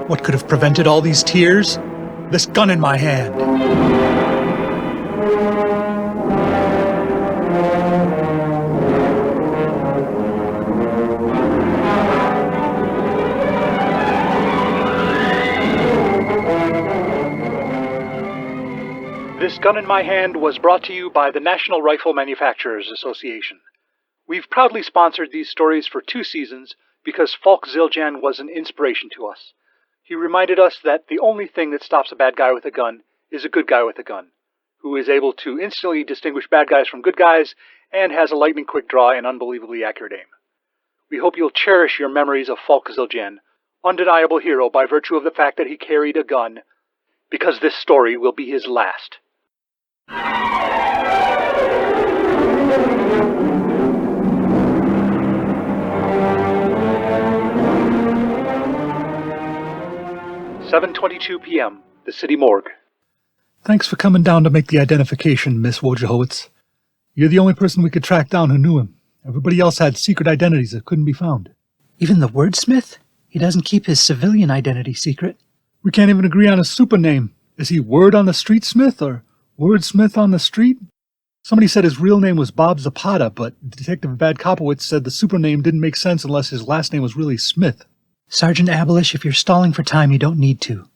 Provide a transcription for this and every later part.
What could have prevented all these tears? This gun in my hand. This Gun in My Hand was brought to you by the National Rifle Manufacturers Association. We've proudly sponsored these stories for 2 seasons because Falk Zildjian was an inspiration to us. He reminded us that the only thing that stops a bad guy with a gun is a good guy with a gun, who is able to instantly distinguish bad guys from good guys and has a lightning-quick draw and unbelievably accurate aim. We hope you'll cherish your memories of Falk Zildjian, undeniable hero by virtue of the fact that he carried a gun, because this story will be his last. "7:22 p.m., the city morgue. Thanks for coming down to make the identification, Miss Wojciechowicz. You're the only person we could track down who knew him. Everybody else had secret identities that couldn't be found. Even the wordsmith? He doesn't keep his civilian identity secret. We can't even agree on a super name. Is he Word on the Street Smith or Wordsmith on the Street? Somebody said his real name was Bob Zapata, but Detective Badkopowitz said the super name didn't make sense unless his last name was really Smith. Sergeant Abelish, if you're stalling for time, you don't need to.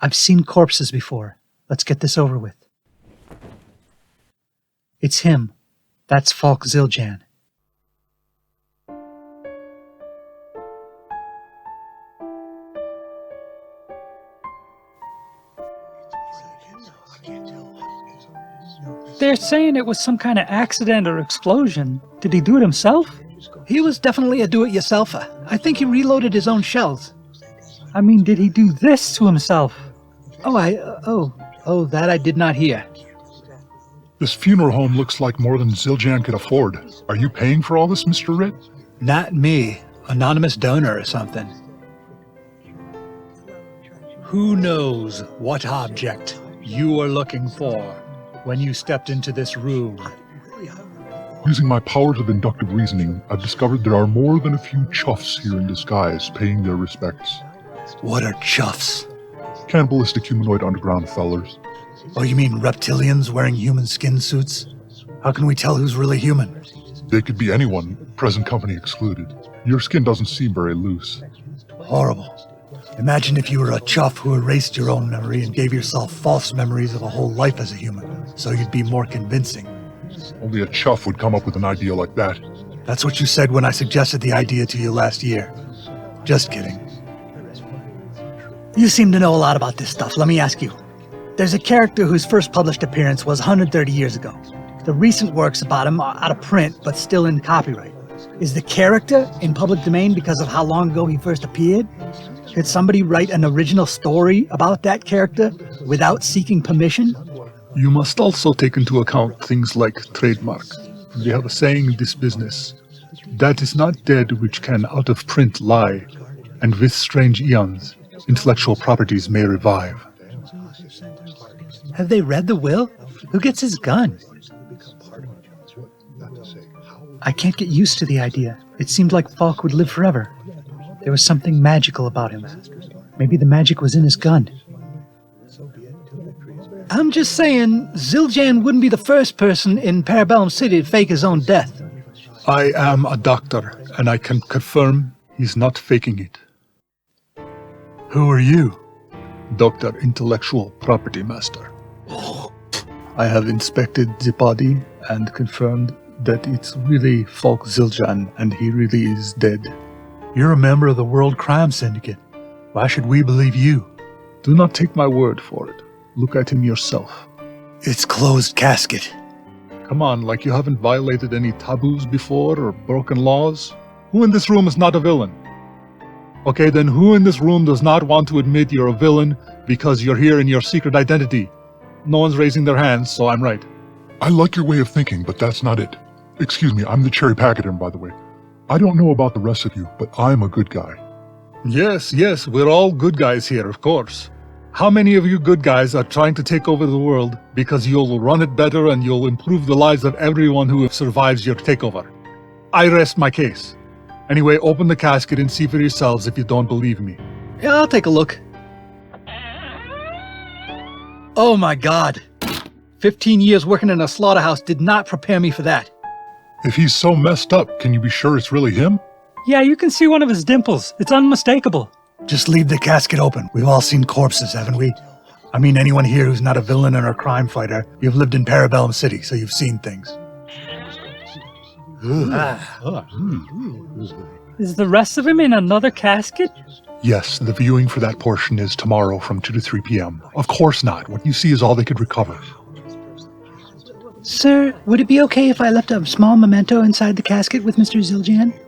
I've seen corpses before. Let's get this over with. It's him. That's Falk Zildjian. They're saying it was some kind of accident or explosion. Did he do it himself? He was definitely a do-it-yourselfer. I think he reloaded his own shells. I mean, did he do this to himself? That I did not hear. This funeral home looks like more than Zildjian could afford. Are you paying for all this, Mr. Ritt? Not me. Anonymous donor or something. Who knows what object you were looking for when you stepped into this room? Using my powers of inductive reasoning, I've discovered there are more than a few chuffs here in disguise paying their respects. What are chuffs? Cannibalistic humanoid underground fellers. Oh, you mean reptilians wearing human skin suits? How can we tell who's really human? They could be anyone, present company excluded. Your skin doesn't seem very loose. Horrible. Imagine if you were a chuff who erased your own memory and gave yourself false memories of a whole life as a human, so you'd be more convincing. Only a chuff would come up with an idea like that. That's what you said when I suggested the idea to you last year. Just kidding. You seem to know a lot about this stuff. Let me ask you. There's a character whose first published appearance was 130 years ago. The recent works about him are out of print, but still in copyright. Is the character in public domain because of how long ago he first appeared? Could somebody write an original story about that character without seeking permission? You must also take into account things like trademark. They have a saying in this business, that is not dead which can out of print lie, and with strange eons, intellectual properties may revive. Have they read the will? Who gets his gun? I can't get used to the idea. It seemed like Falk would live forever. There was something magical about him. Maybe the magic was in his gun. I'm just saying, Zildjian wouldn't be the first person in Parabellum City to fake his own death. I am a doctor, and I can confirm he's not faking it. Who are you? Dr. Intellectual Property Master. I have inspected the body and confirmed that it's really Falk Zildjian, and he really is dead. You're a member of the World Crime Syndicate. Why should we believe you? Do not take my word for it. Look at him yourself. It's closed casket. Come on, like you haven't violated any taboos before or broken laws? Who in this room is not a villain? Okay, then who in this room does not want to admit you're a villain because you're here in your secret identity? No one's raising their hands, so I'm right. I like your way of thinking, but that's not it. Excuse me, I'm the cherry packeter, by the way. I don't know about the rest of you, but I'm a good guy. Yes, we're all good guys here, of course. How many of you good guys are trying to take over the world because you'll run it better and you'll improve the lives of everyone who survives your takeover? I rest my case. Anyway, open the casket and see for yourselves if you don't believe me. Yeah, I'll take a look. Oh my God. 15 years working in a slaughterhouse did not prepare me for that. If he's so messed up, can you be sure it's really him? Yeah, you can see one of his dimples. It's unmistakable. Just leave the casket open. We've all seen corpses, haven't we? I mean, anyone here who's not a villain or a crime fighter, you've lived in Parabellum City, so you've seen things. Is the rest of him in another casket? Yes, the viewing for that portion is tomorrow from 2 to 3 p.m. Of course not. What you see is all they could recover. Sir, would it be okay if I left a small memento inside the casket with Mr. Zildjian?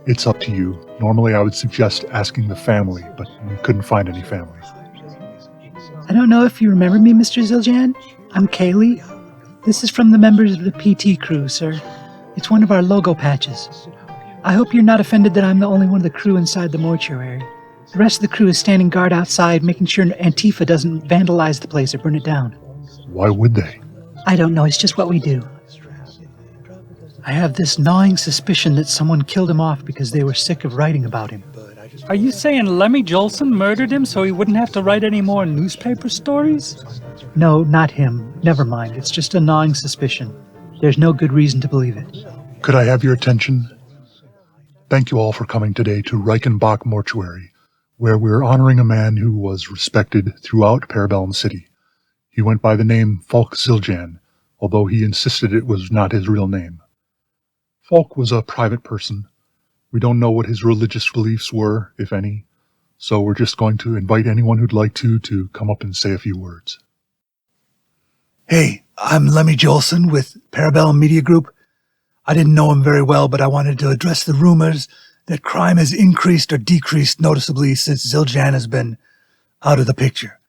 It's up to you. Normally I would suggest asking the family, but we couldn't find any family. I don't know if you remember me, Mr. Zildjian. I'm Kaylee. This is from the members of the PT crew, sir. It's one of our logo patches. I hope you're not offended that I'm the only one of the crew inside the mortuary. The rest of the crew is standing guard outside, making sure Antifa doesn't vandalize the place or burn it down. Why would they? I don't know, it's just what we do. I have this gnawing suspicion that someone killed him off because they were sick of writing about him. Are you saying Lemmy Jolson murdered him so he wouldn't have to write any more newspaper stories? No, not him. Never mind. It's just a gnawing suspicion. There's no good reason to believe it. Could I have your attention? Thank you all for coming today to Reichenbach Mortuary, where we're honoring a man who was respected throughout Parabellum City. He went by the name Falk Zildjian, although he insisted it was not his real name. Falk was a private person. We don't know what his religious beliefs were, if any, so we're just going to invite anyone who'd like to come up and say a few words. Hey, I'm Lemmy Jolson with Parabellum Media Group. I didn't know him very well, but I wanted to address the rumors that crime has increased or decreased noticeably since Zildjian has been out of the picture.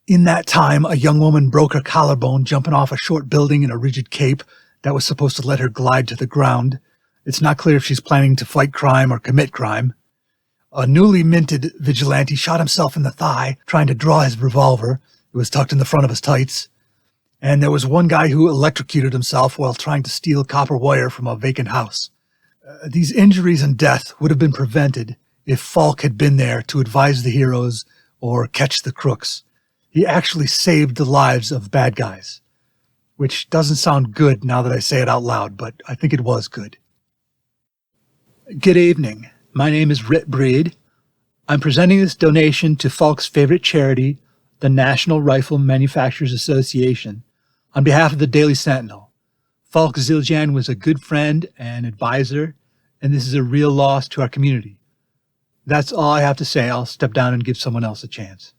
In that time, a young woman broke her collarbone jumping off a short building in a rigid cape that was supposed to let her glide to the ground. It's not clear if she's planning to fight crime or commit crime. A newly minted vigilante shot himself in the thigh trying to draw his revolver. It was tucked in the front of his tights. And there was one guy who electrocuted himself while trying to steal copper wire from a vacant house. These injuries and death would have been prevented if Falk had been there to advise the heroes or catch the crooks. He actually saved the lives of bad guys, which doesn't sound good now that I say it out loud, but I think it was good. Good evening. My name is Rit Breed. I'm presenting this donation to Falk's favorite charity, the National Rifle Manufacturers Association, on behalf of the Daily Sentinel. Falk Zildjian was a good friend and advisor, and this is a real loss to our community. That's all I have to say. I'll step down and give someone else a chance.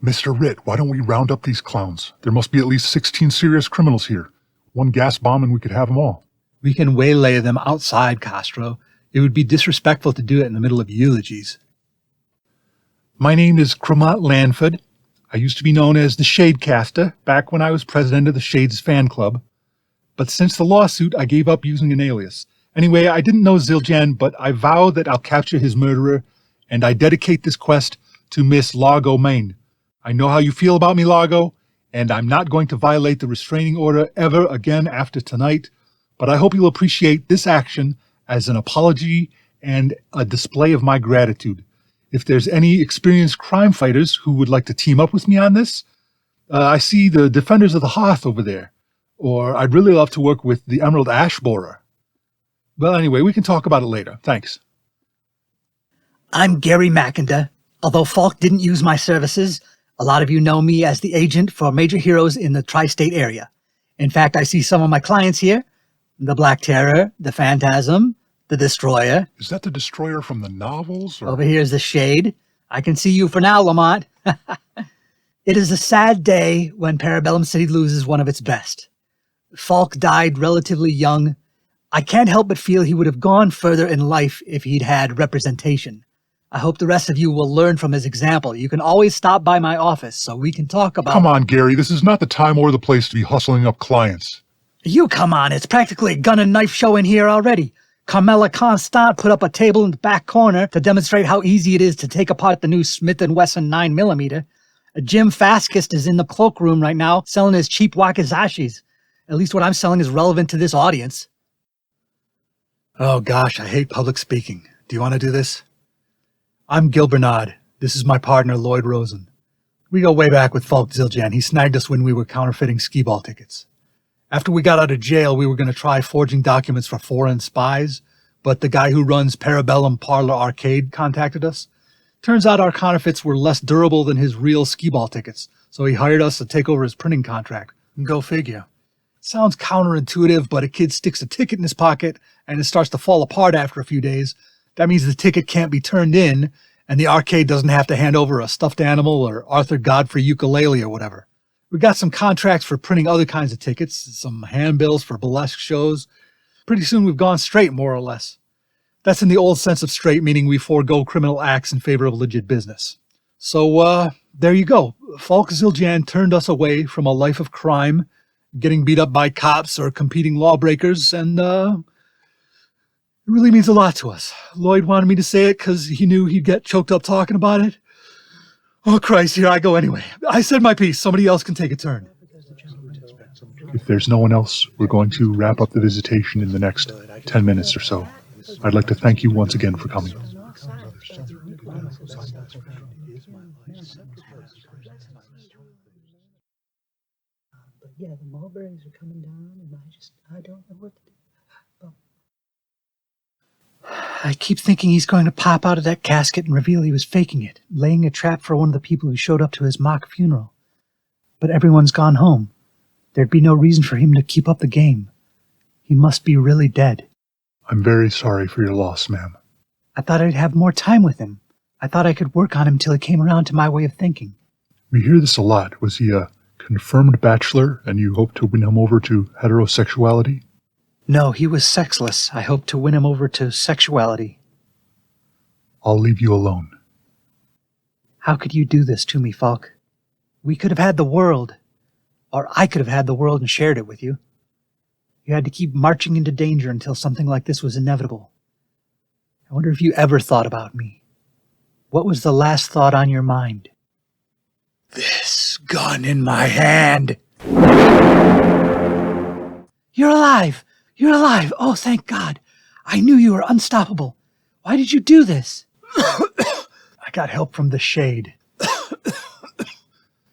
Mr. Ritt, why don't we round up these clowns? There must be at least 16 serious criminals here. One gas bomb and we could have them all. We can waylay them outside, Castro. It would be disrespectful to do it in the middle of eulogies. My name is Cremont Lanford. I used to be known as the Shadecaster back when I was president of the Shades fan club. But since the lawsuit, I gave up using an alias. Anyway, I didn't know Zildjian, but I vow that I'll capture his murderer, and I dedicate this quest to Miss Largo, Maine. I know how you feel about me, Largo, and I'm not going to violate the restraining order ever again after tonight, but I hope you'll appreciate this action as an apology and a display of my gratitude. If there's any experienced crime fighters who would like to team up with me on this, I see the Defenders of the Hearth over there, or I'd really love to work with the Emerald Ash Borer. Well, anyway, we can talk about it later. Thanks. I'm Gary Mackinder. Although Falk didn't use my services, a lot of you know me as the agent for major heroes in the tri-state area. In fact, I see some of my clients here. The Black Terror, the Phantasm, the Destroyer. Is that the Destroyer from the novels? Or? Over here is the Shade. I can see you for now, Lamont. It is a sad day when Parabellum City loses one of its best. Falk died relatively young. I can't help but feel he would have gone further in life if he'd had representation. I hope the rest of you will learn from his example. You can always stop by my office so we can talk about... Come on, Gary. This is not the time or the place to be hustling up clients. You come on. It's practically a gun and knife show in here already. Carmela Constant put up a table in the back corner to demonstrate how easy it is to take apart the new Smith & Wesson 9mm. Jim Faskist is in the cloakroom right now selling his cheap wakizashis. At least what I'm selling is relevant to this audience. Oh gosh, I hate public speaking. Do you want to do this? I'm Gil Bernard. This is my partner, Lloyd Rosen. We go way back with Falk Zildjian. He snagged us when we were counterfeiting skee-ball tickets. After we got out of jail, we were going to try forging documents for foreign spies, but the guy who runs Parabellum Parlor Arcade contacted us. Turns out our counterfeits were less durable than his real skee-ball tickets, so he hired us to take over his printing contract. Go figure. Sounds counterintuitive, but a kid sticks a ticket in his pocket and it starts to fall apart after a few days. That means the ticket can't be turned in, and the arcade doesn't have to hand over a stuffed animal or Arthur Godfrey ukulele or whatever. We got some contracts for printing other kinds of tickets, some handbills for burlesque shows. Pretty soon we've gone straight, more or less. That's in the old sense of straight, meaning we forego criminal acts in favor of legit business. So, there you go. Falk Zildjian turned us away from a life of crime, getting beat up by cops or competing lawbreakers, and it really means a lot to us. Lloyd wanted me to say it because he knew he'd get choked up talking about it. Oh, Christ, here I go anyway. I said my piece. Somebody else can take a turn. If there's no one else, we're going to wrap up the visitation in the next 10 minutes or so. I'd like to thank you once again for coming. Yeah, the mulberries are coming down, and I don't know what to do. I keep thinking he's going to pop out of that casket and reveal he was faking it, laying a trap for one of the people who showed up to his mock funeral. But everyone's gone home. There'd be no reason for him to keep up the game. He must be really dead. I'm very sorry for your loss, ma'am. I thought I'd have more time with him. I thought I could work on him till he came around to my way of thinking. We hear this a lot. Was he a confirmed bachelor, and you hope to win him over to heterosexuality? No, he was sexless. I hope to win him over to sexuality. I'll leave you alone. How could you do this to me, Falk? We could have had the world. Or I could have had the world and shared it with you. You had to keep marching into danger until something like this was inevitable. I wonder if you ever thought about me. What was the last thought on your mind? This gun in my hand. You're alive! You're alive! Oh, thank God! I knew you were unstoppable. Why did you do this? I got help from the Shade.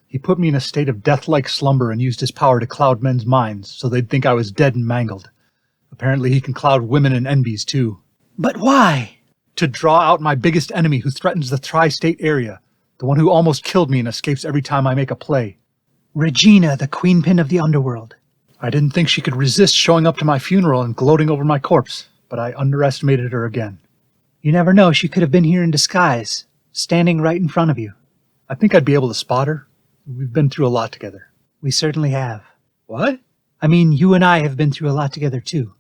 He put me in a state of death-like slumber and used his power to cloud men's minds so they'd think I was dead and mangled. Apparently he can cloud women and envies, too. But why? To draw out my biggest enemy who threatens the tri-state area, the one who almost killed me and escapes every time I make a play. Regina, the queenpin of the underworld. I didn't think she could resist showing up to my funeral and gloating over my corpse, but I underestimated her again. You never know, she could have been here in disguise, standing right in front of you. I think I'd be able to spot her. We've been through a lot together. We certainly have. What? I mean, you and I have been through a lot together, too.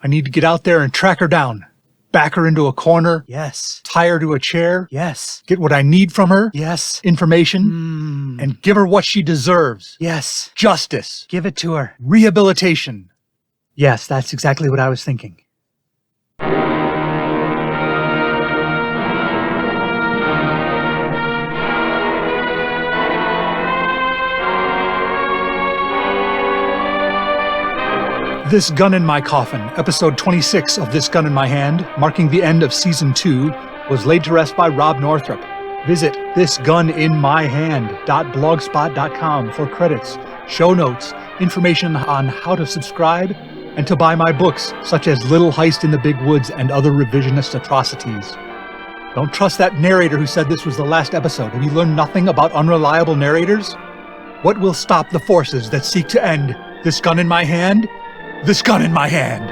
I need to get out there and track her down. Back her into a corner. Yes. Tie her to a chair. Yes. Get what I need from her. Yes. Information. And give her what she deserves. Yes. Justice. Give it to her. Rehabilitation. Yes, that's exactly what I was thinking. This Gun in My Coffin, episode 26 of This Gun in My Hand, marking the end of season 2, was laid to rest by Rob Northrop. Visit thisguninmyhand.blogspot.com for credits, show notes, information on how to subscribe, and to buy my books, such as Little Heist in the Big Woods and Other Revisionist Atrocities. Don't trust that narrator who said this was the last episode. Have you learned nothing about unreliable narrators? What will stop the forces that seek to end This Gun in My Hand? This gun in my hand.